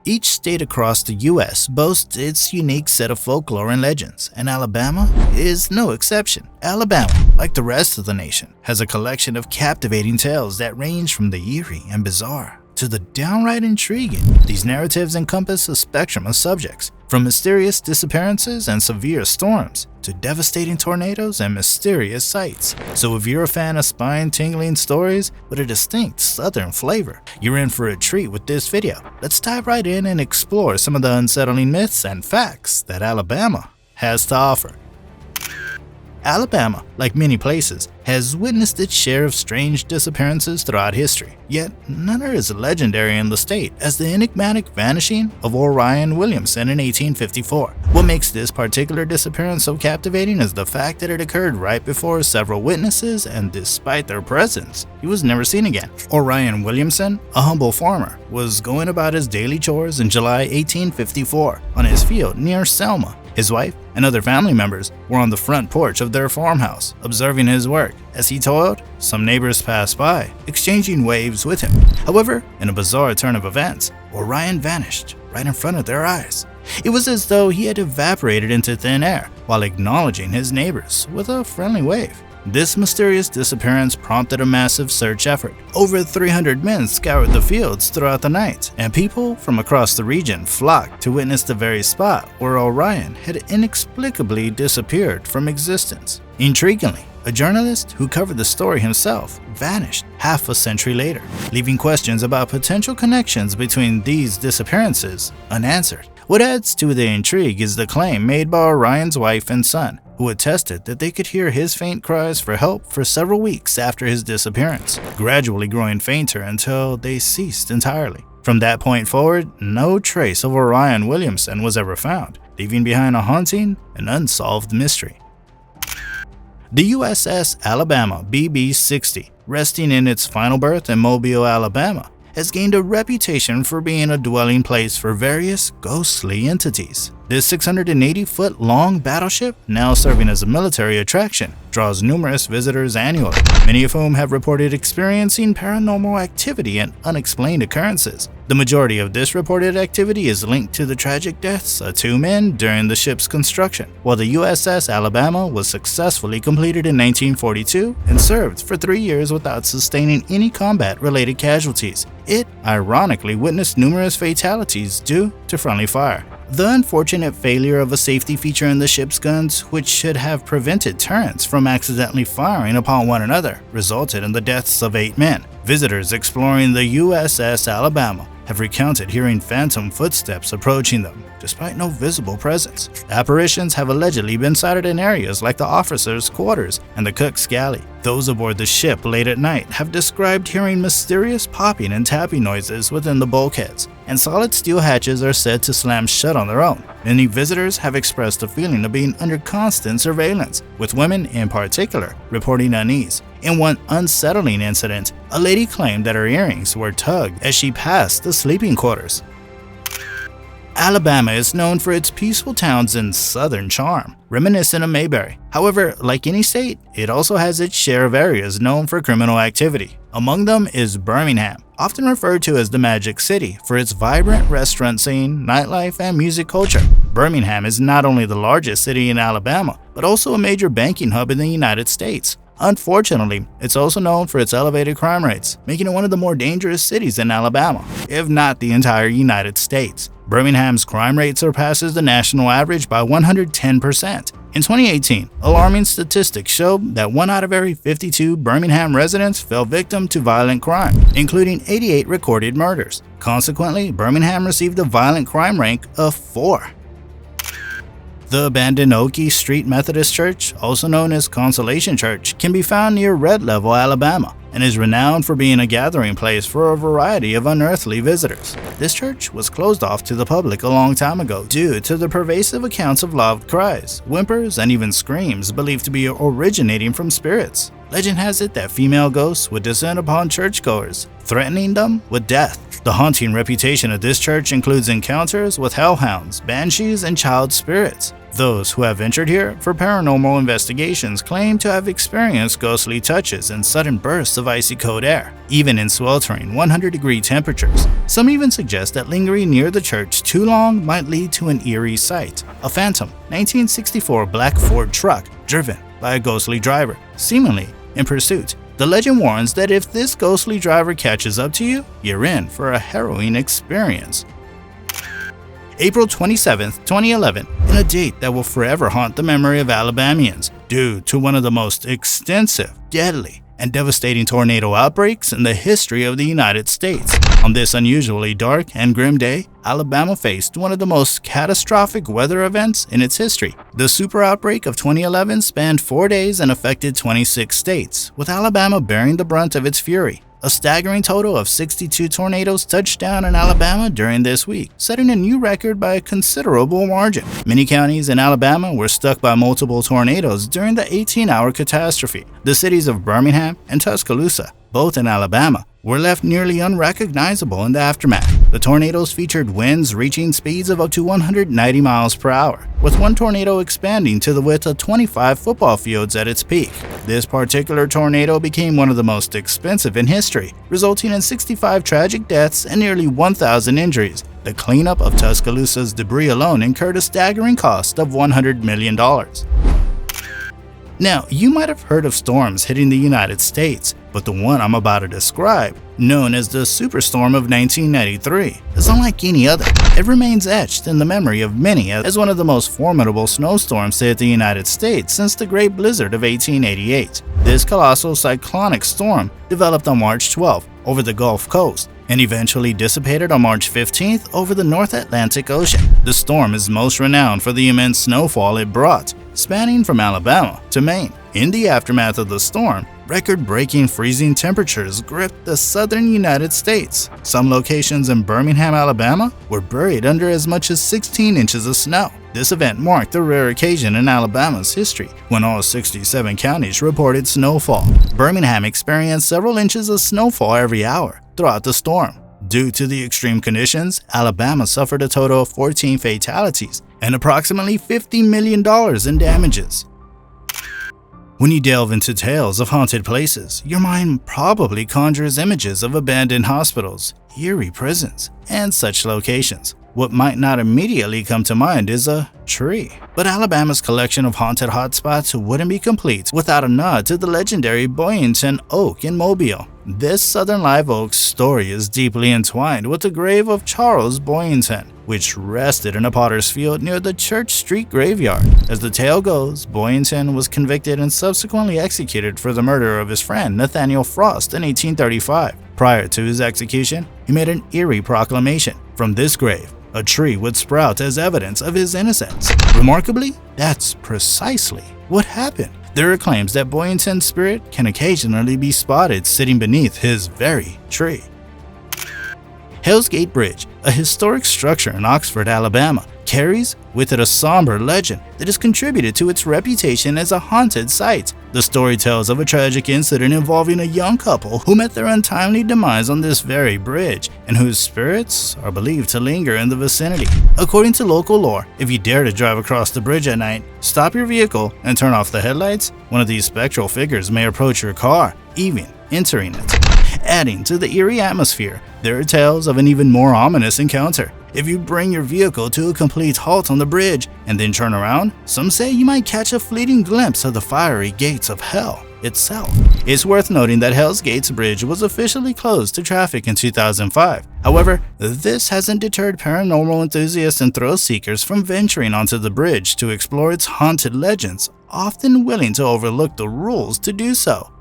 Each state across the U.S. boasts its unique set of folklore and legends, and Alabama is no exception. Alabama, like the rest of the nation, has a collection of captivating tales that range from the eerie and bizarre to the downright intriguing. These narratives encompass a spectrum of subjects, from mysterious disappearances and severe storms to devastating tornadoes and mysterious sights. So if you're a fan of spine-tingling stories with a distinct southern flavor, you're in for a treat with this video. Let's dive right in and explore some of the unsettling myths and facts that Alabama has to offer. Alabama, like many places, has witnessed its share of strange disappearances throughout history, yet none are as legendary in the state as the enigmatic vanishing of Orion Williamson in 1854. What makes this particular disappearance so captivating is the fact that it occurred right before several witnesses, and despite their presence, he was never seen again. Orion Williamson, a humble farmer, was going about his daily chores in July 1854 on his field near Selma. His wife and other family members were on the front porch of their farmhouse, observing his work. As he toiled, some neighbors passed by, exchanging waves with him. However, in a bizarre turn of events, Orion vanished right in front of their eyes. It was as though he had evaporated into thin air while acknowledging his neighbors with a friendly wave. This mysterious disappearance prompted a massive search effort. Over 300 men scoured the fields throughout the night, and people from across the region flocked to witness the very spot where Orion had inexplicably disappeared from existence. Intriguingly, a journalist who covered the story himself vanished half a century later, leaving questions about potential connections between these disappearances unanswered. What adds to the intrigue is the claim made by Orion's wife and son, who attested that they could hear his faint cries for help for several weeks after his disappearance, gradually growing fainter until they ceased entirely. From that point forward, no trace of Orion Williamson was ever found, leaving behind a haunting and unsolved mystery. The USS Alabama BB-60, resting in its final berth in Mobile, Alabama, has gained a reputation for being a dwelling place for various ghostly entities. This 680-foot-long battleship, now serving as a military attraction, draws numerous visitors annually, many of whom have reported experiencing paranormal activity and unexplained occurrences. The majority of this reported activity is linked to the tragic deaths of 2 men during the ship's construction, while the USS Alabama was successfully completed in 1942 and served for 3 years without sustaining any combat-related casualties. It, ironically, witnessed numerous fatalities due to friendly fire. The unfortunate failure of a safety feature in the ship's guns, which should have prevented turrets from accidentally firing upon one another, resulted in the deaths of 8 men. Visitors exploring the USS Alabama have recounted hearing phantom footsteps approaching them, despite no visible presence. Apparitions have allegedly been sighted in areas like the officers' quarters and the cook's galley. Those aboard the ship late at night have described hearing mysterious popping and tapping noises within the bulkheads, and solid steel hatches are said to slam shut on their own. Many visitors have expressed a feeling of being under constant surveillance, with women in particular reporting unease. In one unsettling incident, a lady claimed that her earrings were tugged as she passed the sleeping quarters. Alabama is known for its peaceful towns and southern charm, reminiscent of Mayberry. However, like any state, it also has its share of areas known for criminal activity. Among them is Birmingham, often referred to as the Magic City for its vibrant restaurant scene, nightlife, and music culture. Birmingham is not only the largest city in Alabama, but also a major banking hub in the United States. Unfortunately, it's also known for its elevated crime rates, making it one of the more dangerous cities in Alabama, if not the entire United States. Birmingham's crime rate surpasses the national average by 110%. In 2018, alarming statistics showed that 1 out of every 52 Birmingham residents fell victim to violent crime, including 88 recorded murders. Consequently, Birmingham received a violent crime rank of 4. The abandoned Oakey Street Methodist Church, also known as Consolation Church, can be found near Red Level, Alabama, and is renowned for being a gathering place for a variety of unearthly visitors. This church was closed off to the public a long time ago due to the pervasive accounts of loud cries, whimpers, and even screams believed to be originating from spirits. Legend has it that female ghosts would descend upon churchgoers, threatening them with death. The haunting reputation of this church includes encounters with hellhounds, banshees, and child spirits. Those who have ventured here for paranormal investigations claim to have experienced ghostly touches and sudden bursts of icy cold air, even in sweltering 100-degree temperatures. Some even suggest that lingering near the church too long might lead to an eerie sight: a phantom 1964 black Ford truck driven by a ghostly driver, seemingly in pursuit. The legend warns that if this ghostly driver catches up to you, you're in for a harrowing experience. April 27, 2011, in a date that will forever haunt the memory of Alabamians due to one of the most extensive, deadly, and devastating tornado outbreaks in the history of the United States. On this unusually dark and grim day, Alabama faced one of the most catastrophic weather events in its history. The super outbreak of 2011 spanned 4 days and affected 26 states, with Alabama bearing the brunt of its fury. A staggering total of 62 tornadoes touched down in Alabama during this week, setting a new record by a considerable margin. Many counties in Alabama were struck by multiple tornadoes during the 18-hour catastrophe. The cities of Birmingham and Tuscaloosa, both in Alabama, were left nearly unrecognizable in the aftermath. The tornadoes featured winds reaching speeds of up to 190 miles per hour, with one tornado expanding to the width of 25 football fields at its peak. This particular tornado became one of the most expensive in history, resulting in 65 tragic deaths and nearly 1,000 injuries. The cleanup of Tuscaloosa's debris alone incurred a staggering cost of $100 million. Now, you might have heard of storms hitting the United States, but the one I'm about to describe, known as the Superstorm of 1993, is unlike any other. It remains etched in the memory of many as one of the most formidable snowstorms to hit the United States since the Great Blizzard of 1888. This colossal cyclonic storm developed on March 12th over the Gulf Coast and eventually dissipated on March 15th over the North Atlantic Ocean. The storm is most renowned for the immense snowfall it brought, spanning from Alabama to Maine. In the aftermath of the storm, record-breaking freezing temperatures gripped the southern United States. Some locations in Birmingham, Alabama, were buried under as much as 16 inches of snow. This event marked a rare occasion in Alabama's history, when all 67 counties reported snowfall. Birmingham experienced several inches of snowfall every hour throughout the storm. Due to the extreme conditions, Alabama suffered a total of 14 fatalities and approximately $50 million in damages. When you delve into tales of haunted places, your mind probably conjures images of abandoned hospitals, eerie prisons, and such locations. What might not immediately come to mind is a tree. But Alabama's collection of haunted hotspots wouldn't be complete without a nod to the legendary Boyington Oak in Mobile. This southern live oak story is deeply entwined with the grave of Charles Boyington, which rested in a potter's field near the Church Street graveyard. As the tale goes, Boyington was convicted and subsequently executed for the murder of his friend Nathaniel Frost in 1835. Prior to his execution, he made an eerie proclamation: from this grave, a tree would sprout as evidence of his innocence. Remarkably, that's precisely what happened. There are claims that Boyington's spirit can occasionally be spotted sitting beneath his very tree. Hell's Gate Bridge, a historic structure in Oxford, Alabama, carries with it a somber legend that has contributed to its reputation as a haunted site. The story tells of a tragic incident involving a young couple who met their untimely demise on this very bridge and whose spirits are believed to linger in the vicinity. According to local lore, if you dare to drive across the bridge at night, stop your vehicle and turn off the headlights, one of these spectral figures may approach your car, even entering it. Adding to the eerie atmosphere, there are tales of an even more ominous encounter. If you bring your vehicle to a complete halt on the bridge and then turn around, some say you might catch a fleeting glimpse of the fiery gates of hell itself. It's worth noting that Hell's Gates Bridge was officially closed to traffic in 2005. However, this hasn't deterred paranormal enthusiasts and thrill seekers from venturing onto the bridge to explore its haunted legends, often willing to overlook the rules to do so.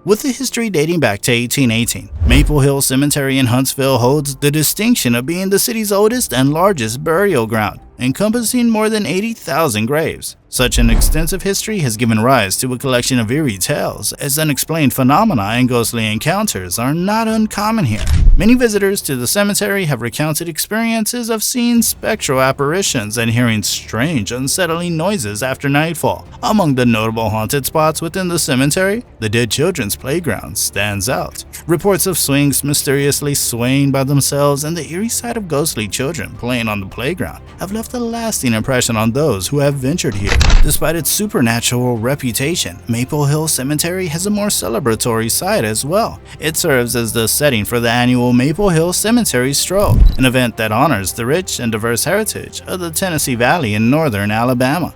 With a history dating back to 1818, Maple Hill Cemetery in Huntsville holds the distinction of being the city's oldest and largest burial ground, encompassing more than 80,000 graves. Such an extensive history has given rise to a collection of eerie tales, as unexplained phenomena and ghostly encounters are not uncommon here. Many visitors to the cemetery have recounted experiences of seeing spectral apparitions and hearing strange, unsettling noises after nightfall. Among the notable haunted spots within the cemetery, the Dead Children's Playground stands out. Reports of swings mysteriously swaying by themselves and the eerie sight of ghostly children playing on the playground have left a lasting impression on those who have ventured here. Despite its supernatural reputation, Maple Hill Cemetery has a more celebratory side as well. It serves as the setting for the annual Maple Hill Cemetery Stroll, an event that honors the rich and diverse heritage of the Tennessee Valley in northern Alabama.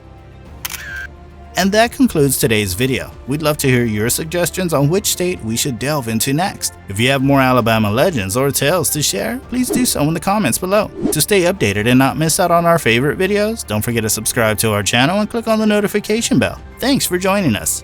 And that concludes today's video. We'd love to hear your suggestions on which state we should delve into next. If you have more Alabama legends or tales to share, please do so in the comments below. To stay updated and not miss out on our favorite videos, don't forget to subscribe to our channel and click on the notification bell. Thanks for joining us.